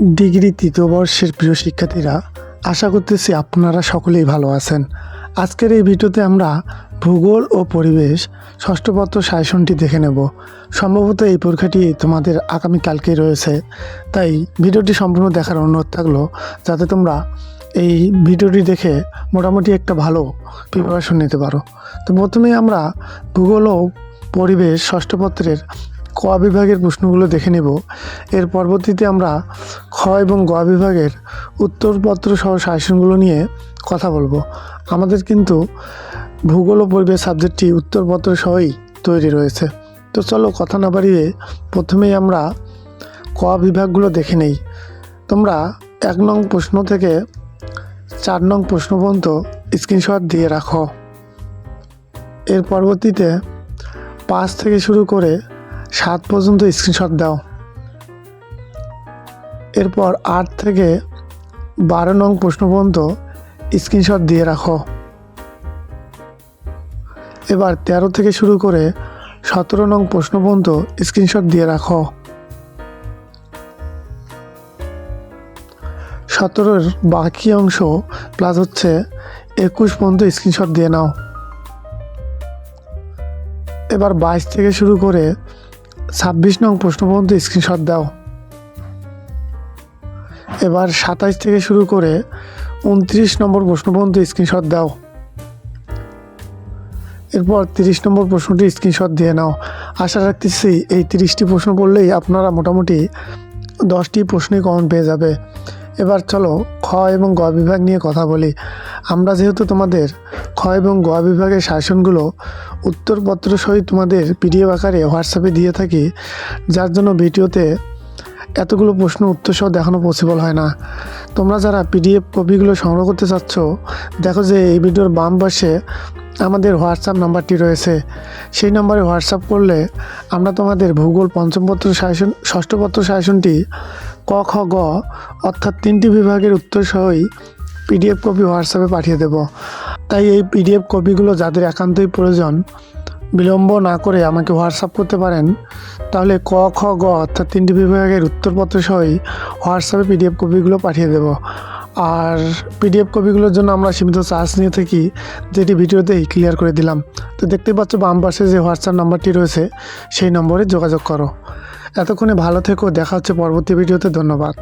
Degree তৃতীয় বর্ষের প্রিয় শিক্ষার্থীরা, আশা করতেছি আপনারা সকলেই ভালো আছেন। আজকের এই ভিডিওতে আমরা ভূগোল ও পরিবেশ ষষ্ঠ পত্র সাজেশনটি দেখে নেব। সম্ভবত এই পরীক্ষাটি তোমাদের আগামীকালকেই রয়েছে, তাই ভিডিওটি সম্পূর্ণ দেখার অনুরোধ থাকলো, যাতে তোমরা এই ভিডিওটি দেখে মোটামুটি একটা ভালো প্রিপারেশন নিতে পারো। তো প্রথমেই আমরা ভূগোল ও পরিবেশ ষষ্ঠ পত্রের ক বিভাগের প্রশ্নগুলো দেখে নেব। এর পরবর্তীতে আমরা খ এবং গ বিভাগের উত্তরপত্র সহ সাজেশনগুলো নিয়ে কথা বলবো। আমাদের কিন্তু ভূগোল ও পরিবেশ সাবজেক্টটি উত্তরপত্র সহই তৈরি রয়েছে। তো চলো কথা না বাড়িয়ে প্রথমেই আমরা ক বিভাগগুলো দেখে নেই। তোমরা 1 নং প্রশ্ন থেকে 4 নং প্রশ্ন পর্যন্ত স্ক্রিনশট দিয়ে রাখো। এর পরবর্তীতে 5 থেকে শুরু করে 7 পর্যন্ত স্ক্রিনশট দাও। এরপর 8 থেকে 12 নং প্রশ্ন পর্যন্ত স্ক্রিনশট দিয়ে রাখো। এবার 13 থেকে শুরু করে 17 নং প্রশ্ন পর্যন্ত স্ক্রিনশট দিয়ে রাখো। 17-র বাকি অংশ প্লাস হচ্ছে 21 পর্যন্ত স্ক্রিনশট দিয়ে নাও। এবার 22 থেকে শুরু করে 26 নং প্রশ্ন পর্যন্ত স্ক্রিনশট দাও। এবার 27 থেকে শুরু করে 29 নম্বর প্রশ্ন পর্যন্ত স্ক্রিনশট দাও। এরপর 30 নম্বর প্রশ্নটি স্ক্রিনশট দিয়ে নাও। আশা রাখতেছি এই 30টি প্রশ্ন পড়লেই আপনারা মোটামুটি 10টি প্রশ্নই কমন পেয়ে যাবে। এবার চলো খ এবং গ বিভাগ নিয়ে কথা বলি। আমরা যেহেতু তোমাদের খ এবং গ বিভাগের সাজেশনগুলো উত্তরপত্র সহিত তোমাদের পিডিএফ আকারে হোয়াটসঅ্যাপে দিয়ে থাকি, যার জন্য ভিডিওতে এতগুলো প্রশ্ন উত্তর সহ দেখানো পসিবল হয় না। তোমরা যারা পিডিএফ কপিগুলো সংগ্রহ করতে চাচ্ছ, দেখো যে এই ভিডিওর বাম পাশে আমাদের হোয়াটসঅ্যাপ নাম্বারটি রয়েছে। সেই নাম্বারে হোয়াটসঅ্যাপ করলে আমরা তোমাদের ভূগোল পঞ্চম পত্র সাজেশন ষষ্ঠ পত্র সাজেশনটি ক খ গ অর্থাৎ 3টি বিভাগের উত্তর সহই পিডিএফ কপি হোয়াটসঅ্যাপে পাঠিয়ে দেব। তাই এই পিডিএফ কপিগুলো যাদের একান্তই প্রয়োজন, বিলম্ব না করে আমাকে হোয়াটসঅ্যাপ করতে পারেন। তাহলে ক খ গ অর্থাৎ 3টি বিভাগের উত্তরপত্র সহই হোয়াটসঅ্যাপে পিডিএফ কপিগুলো পাঠিয়ে দেব। আর পিডিএফ কপিগুলোর জন্য আমরা সীমিত চার্জ নিয়ে থাকি, যেটি ভিডিওতেই ক্লিয়ার করে দিলাম। তো দেখতেই পাচ্ছ বাম পাশে যে হোয়াটসঅ্যাপ নাম্বারটি রয়েছে, সেই নম্বরে যোগাযোগ করো। এতক্ষণে ভালো থেকো, দেখা হচ্ছে পরবর্তী ভিডিওতে। ধন্যবাদ।